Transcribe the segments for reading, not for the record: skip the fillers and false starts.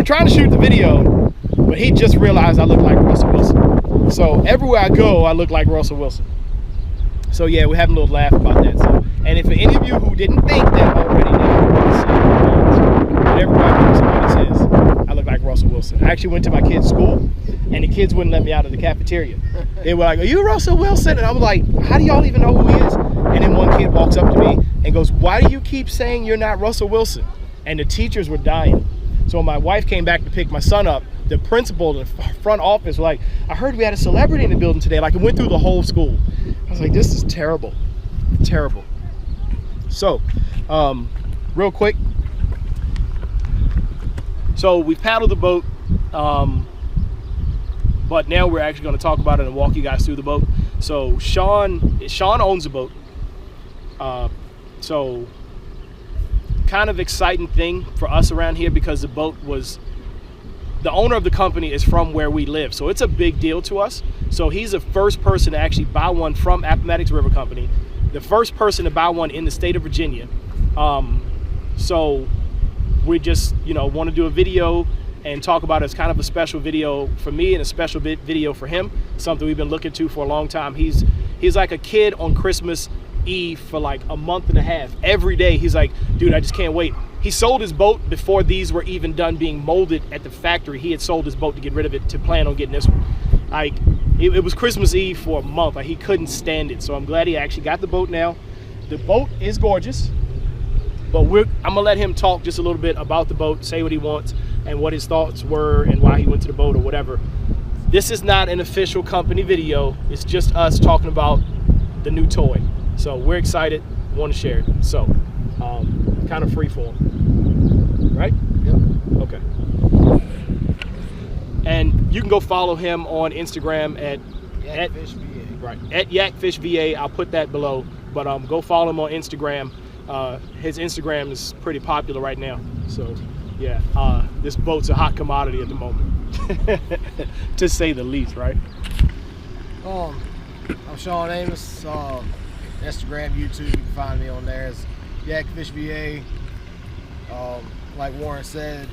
trying to shoot the video, but he just realized I look like Russell Wilson. So everywhere I go, I look like Russell Wilson. So yeah, we're having a little laugh about that. So, and if for any of you who didn't think that already, but everybody knows somebody says I look like Russell Wilson. I actually went to my kids' school, and the kids wouldn't let me out of the cafeteria. They were like, "Are you Russell Wilson?" And I was like, "How do y'all even know who he is?" And then one kid walks up to me and goes, "Why do you keep saying you're not Russell Wilson?" And the teachers were dying. So when my wife came back to pick my son up, the principal in the front office was like, "I heard we had a celebrity in the building today." Like, it went through the whole school. I was like, this is terrible, terrible. So, real quick. So we paddled the boat, but now we're actually going to talk about it and walk you guys through the boat. So Sean owns the boat. So kind of exciting thing for us around here, because the boat was, the owner of the company is from where we live. So it's a big deal to us. So he's the first person to actually buy one from Appomattox River Company, the first person to buy one in the state of Virginia. So we just, want to do a video and talk about it as kind of a special video for me and a special video for him, something we've been looking to for a long time. He's like a kid on Christmas Eve for like a month and a half. Every day he's like, "Dude, I just can't wait." He sold his boat before these were even done being molded at the factory. He had sold his boat to get rid of it to plan on getting this one. Like, it was Christmas Eve for a month. Like, he couldn't stand it. So I'm glad he actually got the boat now. The boat is gorgeous, but I'm gonna let him talk just a little bit about the boat, say what he wants and what his thoughts were and why he went to the boat or whatever. This is not an official company video. It's just us talking about the new toy. So we're excited, want to share it. So kind of free form, right? Yep. Okay. And you can go follow him on Instagram at YAKFishVA. Right, at YAKFishVA. I'll put that below. But go follow him on Instagram. His Instagram is pretty popular right now. So yeah, this boat's a hot commodity at the moment, to say the least, right? I'm Sean Amiss. Instagram, YouTube, you can find me on there as YAKFishVA. Like Warren said,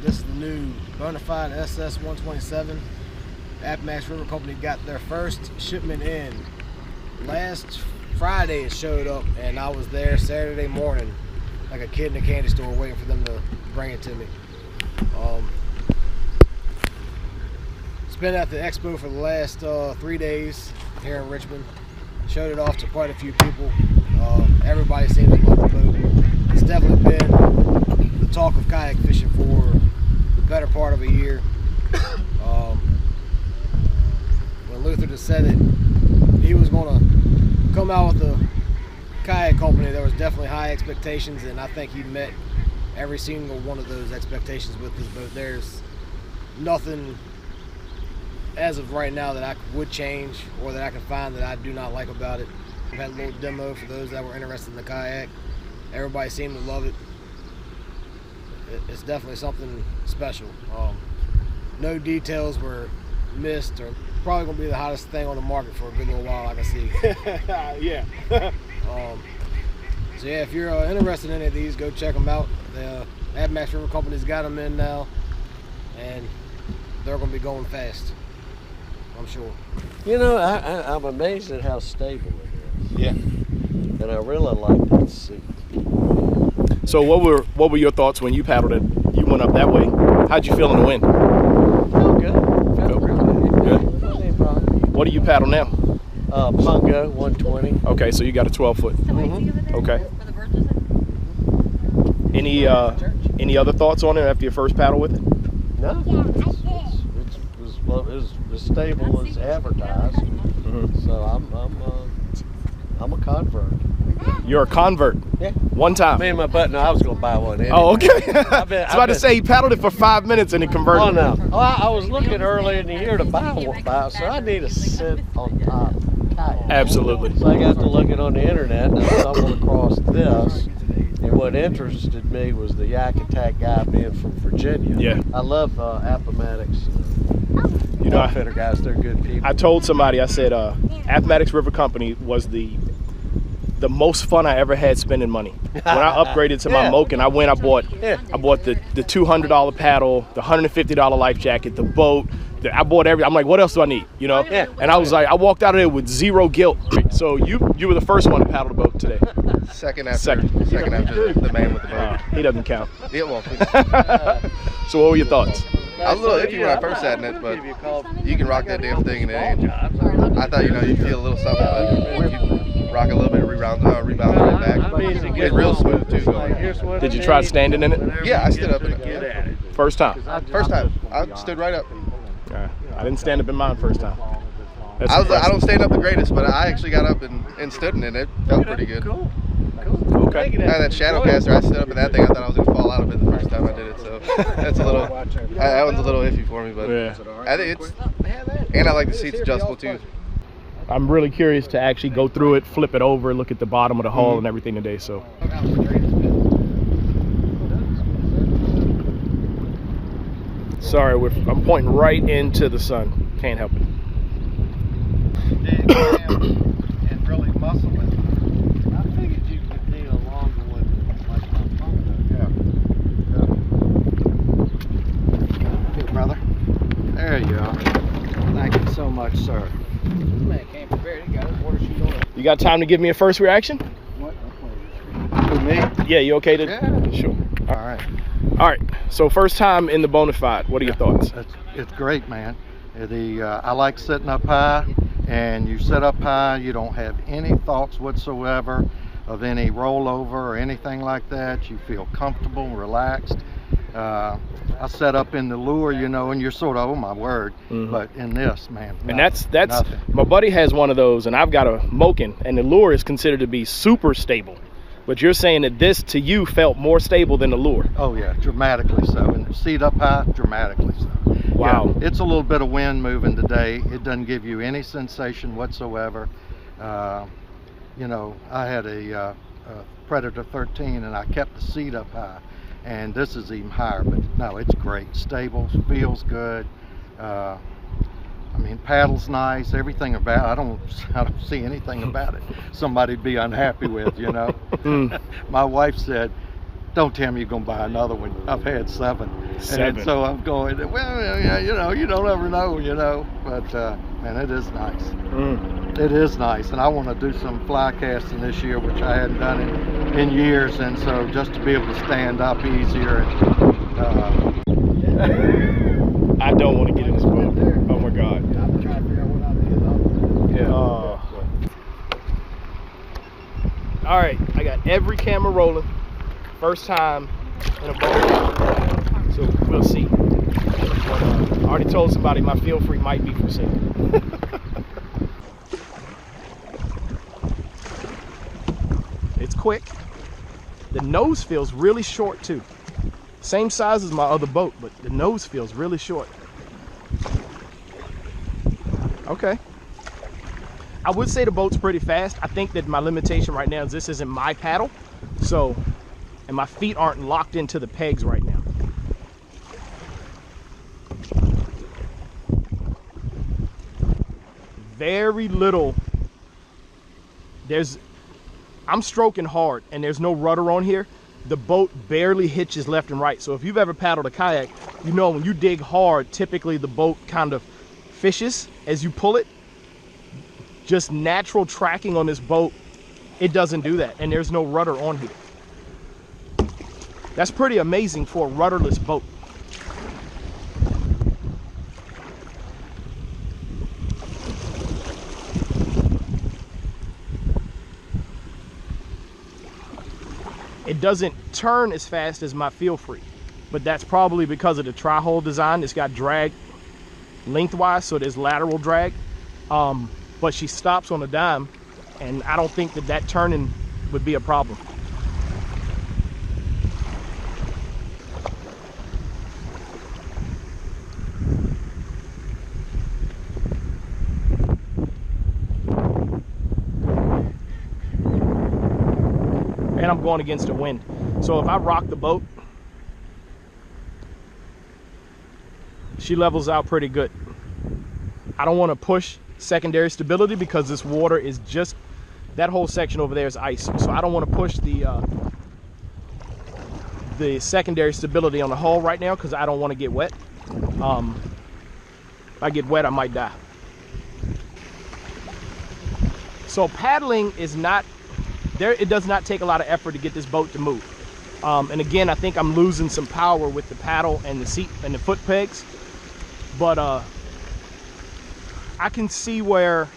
this is the new Bonafide SS127. Appomattox River Company got their first shipment in. Last Friday it showed up, and I was there Saturday morning like a kid in a candy store waiting for them to bring it to me. It's been at the expo for the last 3 days here in Richmond. Showed it off to quite a few people. Everybody seems to love the boat. It's definitely been the talk of kayak fishing for the better part of a year. When Luther just said that he was going to come out with a kayak company, there was definitely high expectations, and I think he met every single one of those expectations with his boat. There's nothing as of right now that I would change or that I can find that I do not like about it. I've had a little demo for those that were interested in the kayak. Everybody seemed to love it. It's definitely something special. No details were missed, or probably gonna be the hottest thing on the market for a good little while, I can see. Yeah. So yeah, if you're interested in any of these, go check them out. The Appomattox River Company's got them in now, and they're gonna be going fast, I'm sure. I'm amazed at how stable it is. Yeah. And I really like that seat. So what were your thoughts when you paddled it? You went up that way. How'd you feel in the wind? Felt good. Felt really good. What do you paddle now? Pungo 120. Okay, so you got a 12-foot. Mm-hmm. Okay. Any other thoughts on it after your first paddle with it? No. It's as stable as advertised. Mm-hmm. So I'm a convert. You're a convert. Yeah. One time. Me and my button. I was gonna buy one. Anyway. Oh, okay. I was about to say he paddled it for 5 minutes and it converted. Oh no. Oh, I was looking earlier in the year to buy one, so I need to sit on top of the kayak. Absolutely. So I got to looking on the internet and I stumbled across this. And what interested me was the Yak Attack guy being from Virginia. Yeah. I love Appomattox. Guys, they're good people. I told somebody, I said, Appomattox River Company was the the most fun I ever had spending money. When I upgraded to my Moken, I bought the $200 paddle, the $150 life jacket, the boat. I bought everything. I'm like, what else do I need? You know? Yeah. And I was like, I walked out of there with zero guilt. So you were the first one to paddle the boat today. Second after the man with the boat. He doesn't count. Yeah, well, So what were your thoughts? I was a little iffy when I first sat in it, but you can rock that damn thing and it ain't. I thought, you feel a little something, but you rock a little bit, rebound right back. It's real smooth too. Did you try standing in it? Yeah, I stood up in it. First time? First time. I stood right up. I didn't stand up in mine first time. I don't stand up the greatest, but I actually got up and stood in it. It felt pretty good. Okay. I had that shadow caster. I stood up in that thing. I thought I was going to fall out of it the first time I did it. So that's that one's a little iffy for me, but I think and I like the seats adjustable too. I'm really curious to actually go through it, flip it over, look at the bottom of the hull and everything today. So. Sorry, I'm pointing right into the sun. Can't help it. And really muscle it. I figured you could need a longer one like my phone does. Hey, brother. There you are. Thank you so much, sir. Man came prepared. He got his water shoes on. You got time to give me a first reaction? What? For me? Yeah, you okay to? Yeah. Sure. All right. All right. So first time in the Bonafide. What are your thoughts? It's great, man. I like sitting up high, and you sit up high, you don't have any thoughts whatsoever of any rollover or anything like that. You feel comfortable, relaxed. I set up in the lure, and you're sort of, oh my word, but in this, man, And nothing, that's nothing. my buddy has one of those, and I've got a Moken, and the lure is considered to be super stable. But you're saying that this to you felt more stable than the lure. Oh yeah, dramatically so. And the seat up high, dramatically so. Wow. Yeah, it's a little bit of wind moving today. It doesn't give you any sensation whatsoever. I had a Predator 13 and I kept the seat up high, and this is even higher, but no, it's great. Stable, feels good. Paddle's nice, everything about it. I don't see anything about it somebody'd be unhappy with, My wife said, don't tell me you're gonna buy another one. I've had seven. And so I'm going, well, yeah, you don't ever know, but man, it is nice. It is nice, and I want to do some fly casting this year, which I hadn't done in years, and so just to be able to stand up easier. I don't want to get in this boat. Oh my God. I'm trying to figure out what I did. All right, I got every camera rolling. First time in a boat, so we'll see. I already told somebody my feel free might be for sale. It's quick. The nose feels really short too. Same size as my other boat, but the nose feels really short. Okay. I would say the boat's pretty fast. I think that my limitation right now is this isn't my paddle. So, and my feet aren't locked into the pegs right now. Very little. I'm stroking hard and there's no rudder on here. The boat barely hitches left and right. So if you've ever paddled a kayak, when you dig hard, typically the boat kind of fishes as you pull it. Just natural tracking on this boat, it doesn't do that. And there's no rudder on here. That's pretty amazing for a rudderless boat. It doesn't turn as fast as my feel free, but that's probably because of the tri-hull design. It's got drag lengthwise, so there's lateral drag. But she stops on a dime, and I don't think that turning would be a problem. And I'm going against the wind. So if I rock the boat, she levels out pretty good. I don't want to push secondary stability because this water is just that whole section over there is ice. So I don't want to push the secondary stability on the hull right now because I don't want to get wet. If I get wet, I might die. So paddling is not there. It does not take a lot of effort to get this boat to move. And again, I think I'm losing some power with the paddle and the seat and the foot pegs. But I can see where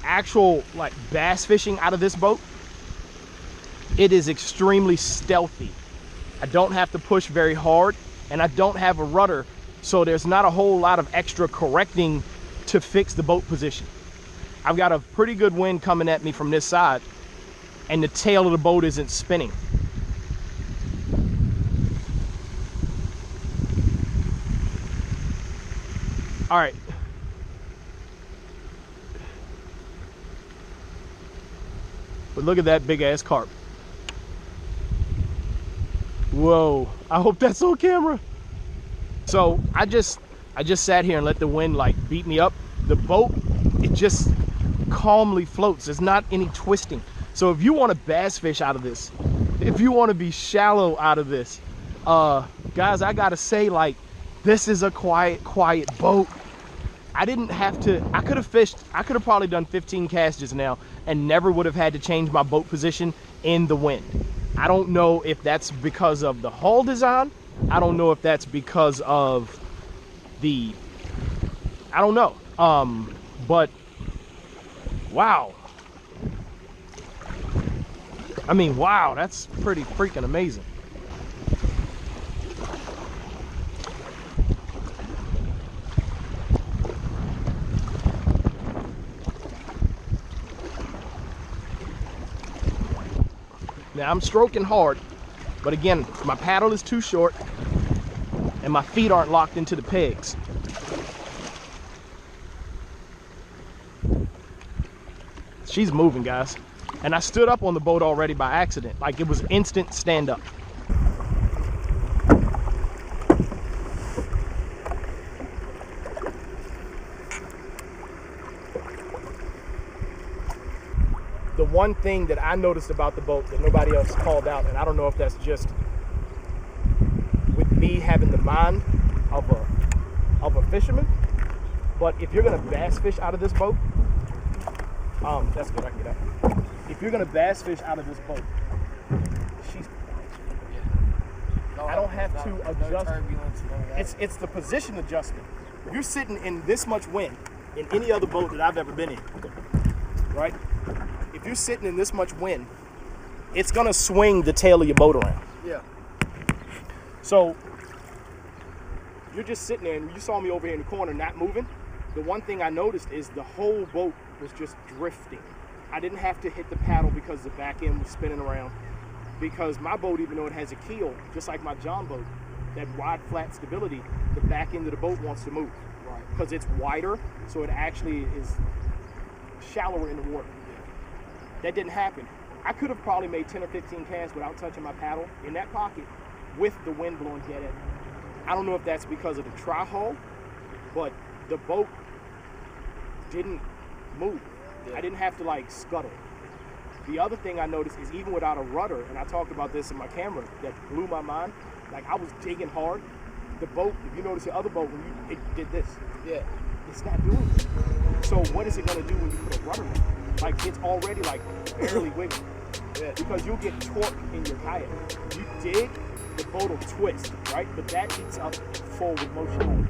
actual like bass fishing out of this boat, it is extremely stealthy. I don't have to push very hard, and I don't have a rudder, so there's not a whole lot of extra correcting to fix the boat position. I've got a pretty good wind coming at me from this side, and the tail of the boat isn't spinning. All right. But look at that big ass carp. Whoa, I hope that's on camera. So I just sat here and let the wind like beat me up. The boat, it just calmly floats. There's not any twisting. So if you want to bass fish out of this, if you want to be shallow out of this, guys, I gotta say, like, this is a quiet boat. I didn't have to, I could have probably done 15 casts just now and never would have had to change my boat position in the wind. I don't know if that's because of the hull design. I don't know if that's because of the, I don't know. But wow. I mean, wow, that's pretty freaking amazing. Now I'm stroking hard, but again, my paddle is too short and my feet aren't locked into the pegs. She's moving, guys. And I stood up on the boat already by accident. Like, it was instant stand up. The one thing that I noticed about the boat that nobody else called out, and I don't know if that's just with me having the mind of a fisherman, but if you're gonna bass fish out of this boat, that's good, I can get out. If you're gonna bass fish out of this boat, I don't have to adjust. It's the position adjustment. If you're sitting in this much wind in any other boat that I've ever been in, right? If you're sitting in this much wind, it's gonna swing the tail of your boat around. Yeah. So you're just sitting there, and you saw me over here in the corner not moving. The one thing I noticed is the whole boat was just drifting. I didn't have to hit the paddle because the back end was spinning around. Because my boat, even though it has a keel, just like my John boat, that wide flat stability, the back end of the boat wants to move. Right. Because it's wider, so it actually is shallower in the water. That didn't happen. I could have probably made 10 or 15 casts without touching my paddle in that pocket with the wind blowing dead at me. I don't know if that's because of the tri-hull, but the boat didn't move. Yeah. I didn't have to like scuttle. The other thing I noticed is even without a rudder, and I talked about this in my camera, that blew my mind. Like, I was digging hard. The boat, if you notice the other boat, it did this. Yeah. It's not doing it. So what is it gonna do when you put a rudder in? Like, it's already like barely wiggling. Yeah. Because you'll get torque in your kayak. You dig, the boat will twist, right? But that eats up forward motion.